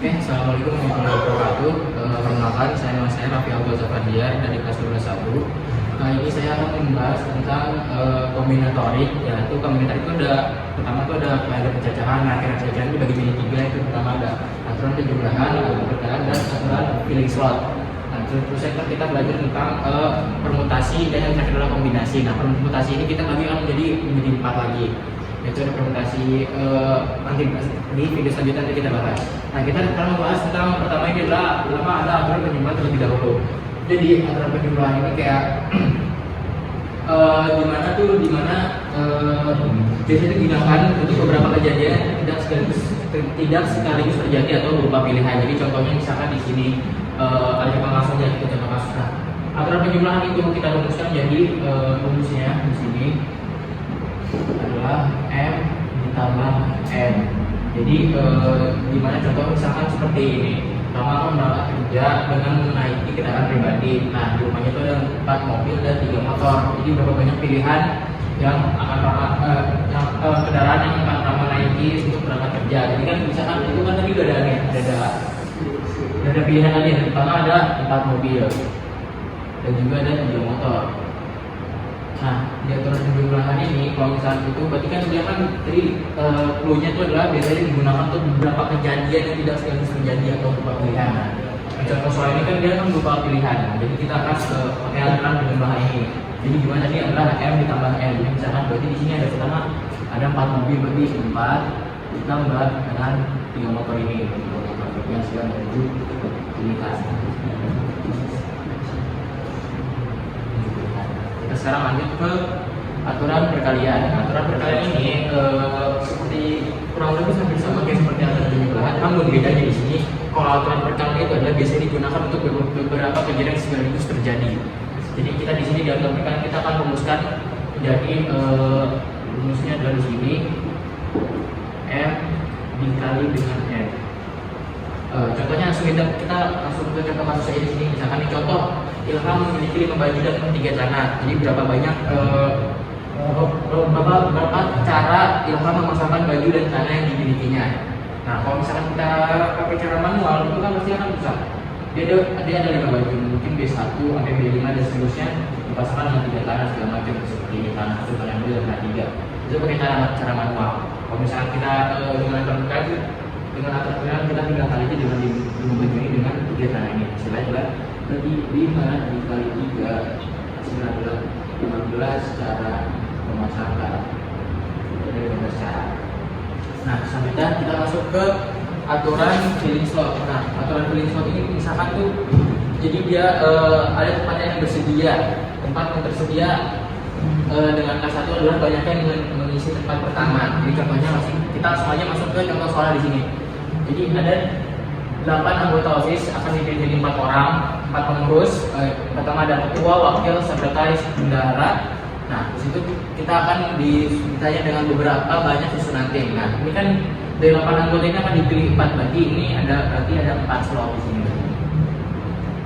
Oke, assalamualaikum warahmatullahi wabarakatuh. Perkenalkan, saya Raffi Abdul Zafandiar dari kelas 121. Kali ini saya akan membahas tentang kombinatorik. Yaitu kombinatorik itu ada pencacahan. Nah, pencacahan itu dibagi menjadi tiga. Itu pertama ada aturan penjumlahan, aturan perkiraan, dan aturan filling slot. Nah, terus kita belajar tentang permutasi dan yang terakhir adalah kombinasi. Nah, permutasi ini kita bagi menjadi 4 lagi. Itu ada permutasi nanti di video selanjutnya nanti kita bahas. Nah, kita sekarang membahas tentang pertama ini adalah ada aturan penjumlahan terlebih dahulu. Jadi aturan penjumlahan ini kayak dimana biasanya digunakan untuk beberapa kejadian tidak sekaligus terjadi atau berupa pilihan. Jadi contohnya misalkan di sini ada contoh langsung ya, kita contoh kasus. Nah, aturan penjumlahan itu kita rumuskan jadi rumusnya di sini adalah M ditambah N. Jadi dimana contoh misalkan seperti ini, pertama berangkat kerja dengan menaiki kendaraan pribadi. Nah, di rumahnya itu ada 4 mobil dan 3 motor. Jadi berapa banyak pilihan yang akan kendaraan yang akan ramah naiki untuk berangkat kerja. Jadi kan misalkan itu kan tadi udah ada pilihan tadi. Yang pertama ada 4 mobil dan juga ada 3 motor. Nah, di aturan penjumlahan ini kalau misalnya itu berarti kan dia kan tadi clue-nya itu adalah biasanya digunakan untuk beberapa kejadian yang tidak sekaligus terjadi atau berupa pilihan. Nah, contoh soal ini kan dia kan berupa pilihan. Nah, jadi kita akan pakai aturan penjumlahan ini. Jadi gimana tadi adalah M ditambah N. Jadi misalkan berarti di sini ada pertama ada 4 mobil, berarti 4 ditambah dengan 3 motor ini. Motor yang sedang menuju unitas. Sekarang lanjut ke aturan perkalian. Aturan perkalian ini seperti kurang lebih hampir sama kayak seperti aturan penjumlahan, namun bedanya di sini kalau aturan perkalian itu adalah biasanya digunakan untuk beberapa kejadian sekaligus terjadi. Jadi kita di sini di aturan perkalian kita akan rumuskan menjadi rumusnya adalah di sini M dikali dengan N. Contohnya kita langsung ke contoh kasus saya di sini. Misalkan ini contoh Ilham memiliki 5 baju dan 3 celana. Jadi berapa cara Ilham memasangkan baju dan celana yang dimilikinya. Nah, kalau misalkan kita pakai cara manual itu kan pasti akan susah. Dia ada 5 baju, mungkin B1 sampai B5 dan seterusnya dipasangkan dengan 3 celana segala macam seperti ini, celana 1, celana 2 dan celana 3. Itu pakai cara manual. Kalau misalkan kita dengan aturan kita tinggal kali aja dengan 5 baju ini dengan 3 celana ini. Hasilnya adalah berarti 5 dikali 3 hasilnya adalah 15 cara memasangkan. Ada 15 cara. Nah, selanjutnya kita masuk ke aturan filling slot. Nah, aturan filling slot ini misalkan tuh jadi dia ada tempat yang bersedia. Tempat yang tersedia dengan kelas 1 adalah banyaknya dengan mengisi tempat pertama. Jadi contohnya kita semuanya masuk ke contoh soal di sini. Jadi ada 8 anggota OSIS akan dipilih jadi 4 orang, 4 pengurus. Pertama ada ketua, wakil, sekretaris, bendahara. Nah, di situ kita akan ditanya dengan beberapa banyak susunan tim. Nah, ini kan dari 8 anggota ini akan dipilih 4 berarti berarti ada 4 slot di sini.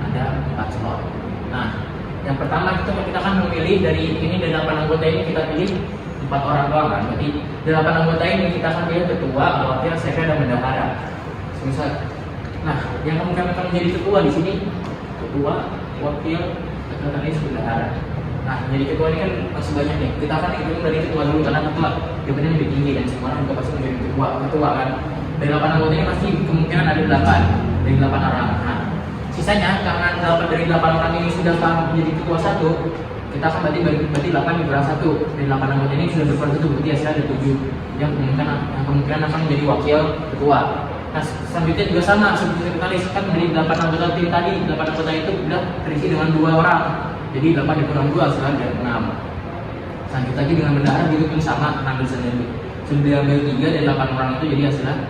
Ada 4 slot. Nah, yang pertama kita akan memilih dari 8 anggota ini kita pilih 4 orang doang kan. Berarti 8 anggota ini kita akan pilih ketua, wakil, sekretaris dan bendahara. Misal, nah, yang kemungkinan akan menjadi ketua di sini ketua, wakil, sekretaris, bendahara. Nah, jadi ketua ini kan masih banyak nih. Kita akan hitung dari ketua dulu karena ketua jabatannya lebih tinggi dan semua orang juga pasti menjadi ketua kan. Dari 8 anggota ini pasti kemungkinan ada 8 dari 8 orang. Nah, sisanya karena 8 dari 8 orang ini sudah menjadi ketua 1, kita akan berarti 8 dikurang 1. Dari 8 anggota ini sudah berkurang 1, berarti hasilnya ada 7 yang kemungkinan akan menjadi wakil ketua. Nah, selanjutnya juga sama seperti sekretaris kan dari 8 anggota tim tadi, 8 anggota itu sudah terisi dengan 2 orang. Jadi 8 dikurang 2 hasilnya ada 6. Selanjutnya lagi dengan bendahara juga pun sama, ambil sendiri. Sudah ambil 3 dari 8 orang itu jadi hasilnya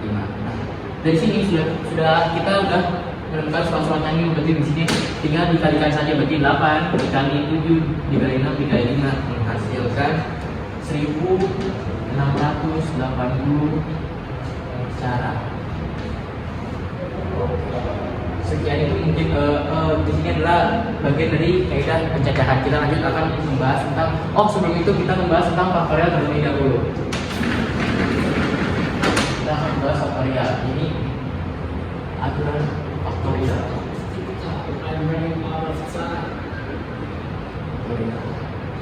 5. Nah, dari sini sudah kita udah menemukan soal-soalnya ini. Berarti di sini tinggal dikalikan saja, berarti 8 dikali 7 dikali 6 dikali 5 menghasilkan 1680 cara. Sekian itu mungkin di sini adalah bagian dari kaidah pencacahan. Kita lanjut akan membahas tentang sebelum itu kita membahas tentang faktorial terlebih dahulu. Kita akan membahas faktorial. Ini aturan faktorial.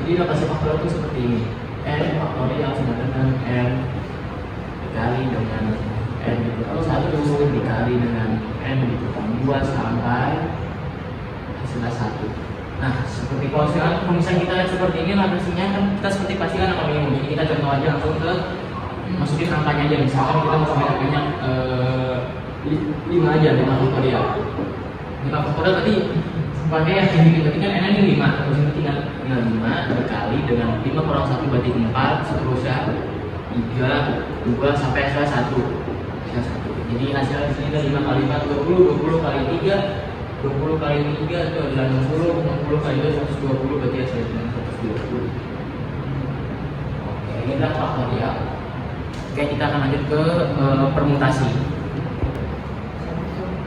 Jadi notasi faktorial itu seperti ini. N faktorial sama dengan N dikali dengan N dikurangi 1 dikali dengan N dikurangi 2 sampai hasilnya 1. Nah, seperti kalau misalnya kita lihat seperti ini notasinya kan kita seperti pastikan atau minimum. Jadi kita contoh aja langsung ke masukin angkanya aja. Misalkan kita mau sampai angkanya 5 aja, 5 faktorial. 5 faktorial tadi pakai yang ini berarti kan N ini 5, terus ini tinggal 5 dikali dengan 5 kurang 1 berarti 4, seterusnya 3, 2 sampai hasilnya 1. Jadi hasilnya di sini ada 5 kali 4 20, 20 kali 3 20 kali 3 itu adalah 60, 60 kali 2 120 berarti hasilnya 120. Oke, ini adalah faktorial. Oke, kita akan lanjut ke permutasi.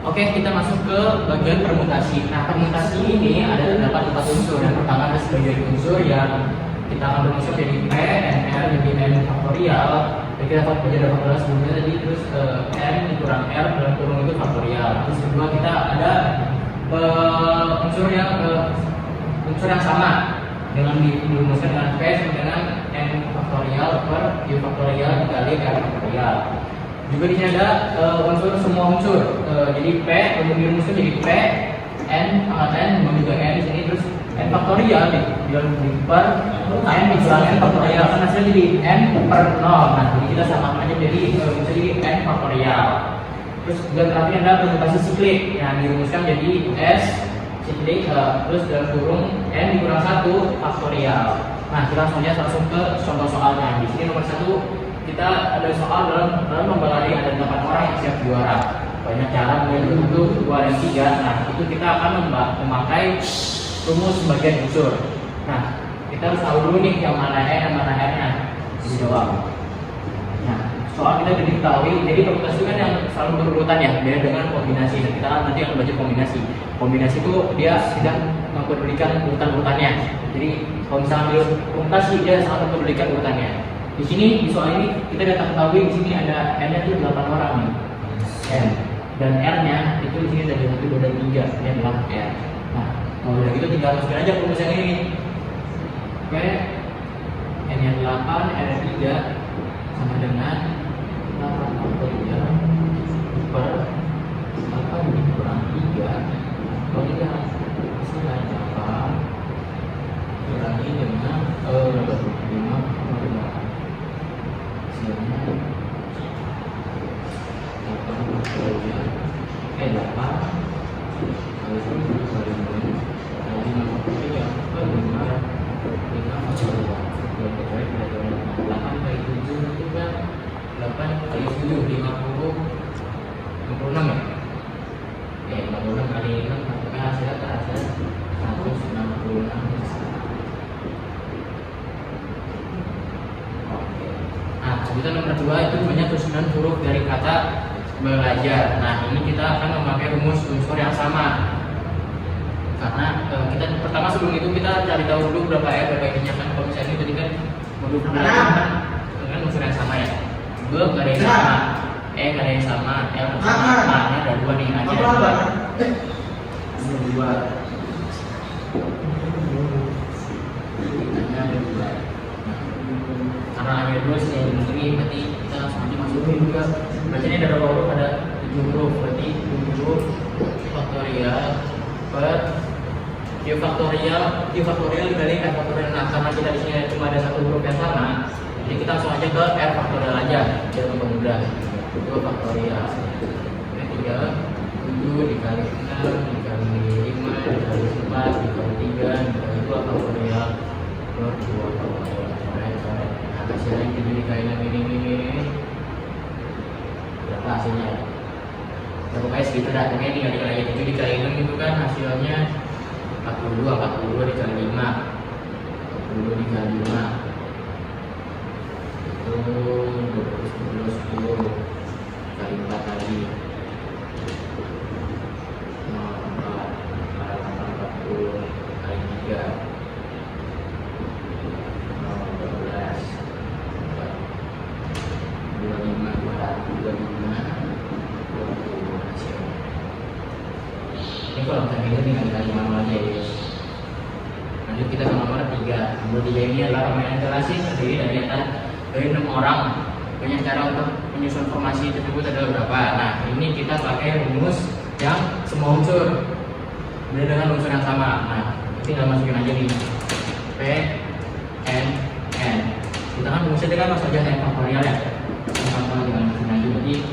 Oke, kita masuk ke bagian permutasi. Nah, permutasi ini ada terdapat 4 unsur. Yang pertama ada sebagai unsur yang kita akan berunsur jadi P, NR, jadi N faktorial. Jadi kita dapat belajar faktorial sebelumnya tadi, terus N dikurang R dalam kurung itu faktorial. Terus kedua kita ada unsur yang sama dengan dirumuskan dengan P sama dengan N faktorial per Q faktorial dikali R faktorial. Juga di sini ada unsur semua unsur. Jadi P untuk dirumuskan jadi P N pangkat N dan juga N di sini, terus N faktorial di per N dikurangi N faktorial kan hasilnya jadi N per 0. Nah, jadi kita samakan aja jadi bisa jadi N faktorial. Terus juga terakhir ada permutasi siklik yang dirumuskan jadi S siklik terus dalam kurung N dikurang 1 faktorial. Nah, kita langsung ke contoh soalnya. Di sini nomor 1 kita ada soal dalam lomba lari ada 8 orang yang siap juara. Banyak cara mulai 1, 2, dan 3. Nah, itu kita akan memakai rumus bagian unsur. Nah, kita harus tahu dulu nih yang mana N dan mana R-nya dijawab. Nah, soal kita jadi diketahui, jadi permutasi kan yang selalu berurutan ya, beda dengan kombinasi. Dan kita nanti akan baca kombinasi. Kombinasi itu dia tidak mempedulikan urutan-urutannya. Jadi kalau misalnya permutasi dia sangat mempedulikan urutannya. Di sini di soal ini kita dapat ketahui di sini ada N-nya itu 8 orang nih. N dan R-nya itu di sini ada 1, 2, dan 3. Ini adalah R. Nah, kalau udah gitu tinggal masukin aja perumusan ini. Oke. N-nya 8, R-nya 3 sama dengan 8 faktorial per 8 dikurang 3. Kalau kita hasilnya apa? Kurangi dengan 5 nomor 2 itu namanya susunan huruf dari kata belajar. Nah, ini kita akan memakai rumus unsur yang sama. Karena kita pertama sebelum itu kita cari tahu dulu berapa R, berapa ininya kan. Kalau misalnya ini tadi kan modul belajar kan dengan unsur yang sama ya. B nggak ada yang sama, E nggak ada yang sama, L nggak sama. Nah, ini ada 2 nih aja. Ada 2. Karena hanya 2 sih yang ini berarti kita langsung aja masukin juga. Bacanya ada berapa huruf? Ada 7 huruf, berarti 7 faktorial per Q faktorial dikali R faktorial. Nah, karena kita di sini cuma ada 1 huruf yang sama, jadi kita langsung aja ke R faktorial aja biar mempermudah. 2 faktorial. Ini 7 dikali 6 dikali 5 dikali 4 dikali 3 dikali 2 faktorial per 2 faktorial. Hasilnya jadi dikali ini berapa hasilnya ya? Ya pokoknya segitu dah, pokoknya tinggal dikali 7 dikali 6 itu kan hasilnya 42 dikali 5 40 dikali 5 itu 10 kali 4 lagi 40 kali 3 25 hasil ini kalau misalnya kita tinggal dikali manual aja ya. Lanjut kita ke nomor 3. Nomor 3 ini adalah permainan terasi terdiri dari 6 orang. Banyak cara untuk menyusun formasi tersebut ada beberapa. Nah, ini kita pakai rumus yang semua unsur beda dengan unsur yang sama. Nah, tinggal masukin aja nih P N N. Kita kan rumusnya kan langsung aja n faktorial ya. N faktorial tinggal masukin aja berarti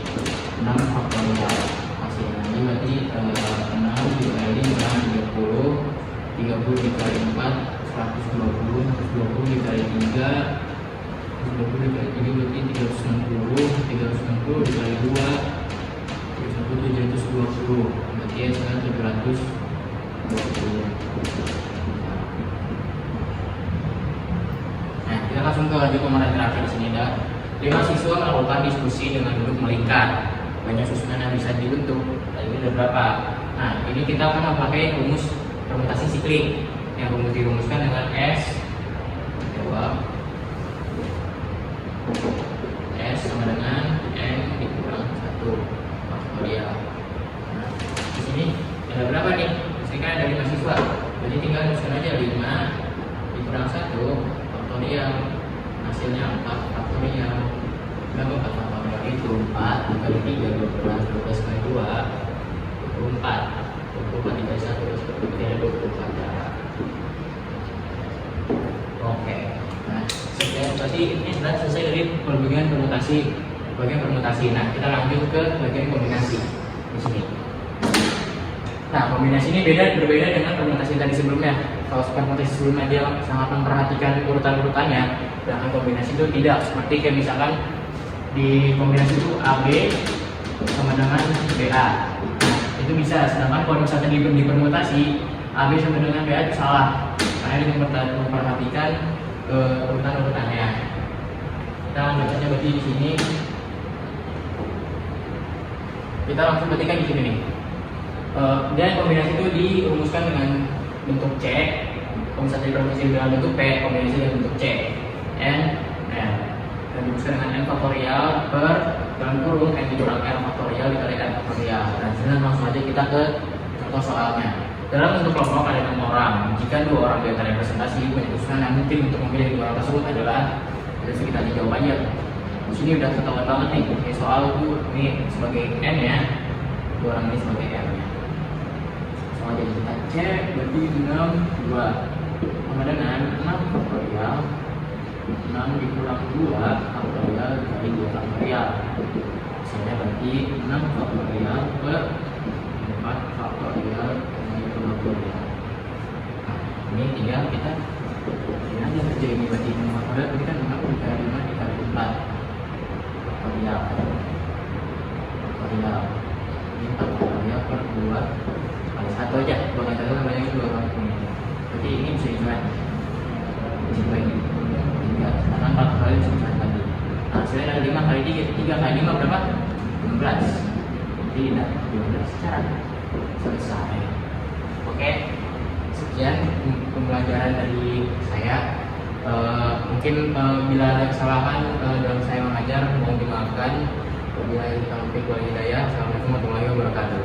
6 faktorial. Hasilnya aja berarti 6 dikali 30 dikali 4 120 dikali 3 120 dikali 3 berarti 360 dikali 2 720 berarti ya sekarang 720. Nah, kita langsung ke lanjut nomor terakhir. Di sini ada 5 siswa melakukan diskusi dengan duduk melingkar. Banyak susunan yang bisa dibentuk. Tadi ada berapa? Nah, ini kita akan memakai rumus permutasi siklik yang dirumuskan dengan S sama dengan N dikurang 1 faktorial. Nah, di sini ada berapa nih? Di sini kan ada 5 siswa. Jadi tinggal rumuskan aja 5 dikurang 1 faktorial. Hasilnya 4 faktorial. Berapa 4 faktorial itu? 4 dikali 3 12 kali 2 24 dikali 1 berarti ada 24 cara. Oke. Nah, berarti ini sudah selesai dari bagian permutasi. Nah, kita lanjut ke bagian kombinasi di sini. Nah, kombinasi ini berbeda dengan permutasi tadi sebelumnya. Kalau permutasi sebelumnya dia sangat memperhatikan urutan-urutannya, sedangkan kombinasi itu tidak. Seperti kayak misalkan di kombinasi itu AB sama dengan BA. Nah, itu bisa. Sedangkan kalau misalnya di permutasi AB sama dengan BA itu salah. Karena dia memperhatikan urutan-urutannya. Kita lanjut aja berarti di sini. Kita langsung ketikkan di sini nih. Dan kombinasi itu dirumuskan dengan bentuk C. Kalau misalnya dirumuskan dengan bentuk P, kombinasi dengan bentuk C. N dan dirumuskan dengan N faktorial per dalam kurung N dikurang R faktorial dikali N faktorial. Dan sekarang langsung aja kita ke contoh soalnya. Dalam bentuk kelompok ada 6 orang. Jika 2 orang di antara representasi, banyak usulan yang mungkin untuk memilih 2 orang tersebut adalah kita jawab aja. Di sini udah ketahuan banget nih. Ini soal itu ini sebagai N ya, 2 orang ini sebagai R nya. Soal jadi kita cek berarti 6 2 sama dengan 6 faktorial 6 dikurang 2 faktorial dikali 2 faktorial. Hasilnya berarti 6 faktorial per 4 faktorial dikali 2 faktorial. Nah, ini tinggal kita ini aja kerja ini berarti 6 faktorial berarti kan 6 dikali 5 dikali 4 faktorial ini 4 faktorial per 2 kali 1 aja, 2 kali 1 namanya 2 kali. Berarti ini bisa dijual bisa ini 3 karena 4 kali bisa dijual tadi. Nah, hasilnya ada 5 kali 3 kali 5 berapa? 16. Jadi ada 12 cara selesai. Oke, sekian pembelajaran dari saya. Mungkin bila ada kesalahan dalam saya mengajar mohon dimaafkan. Wabillahi taufiq wal hidayah. Assalamualaikum warahmatullahi wabarakatuh.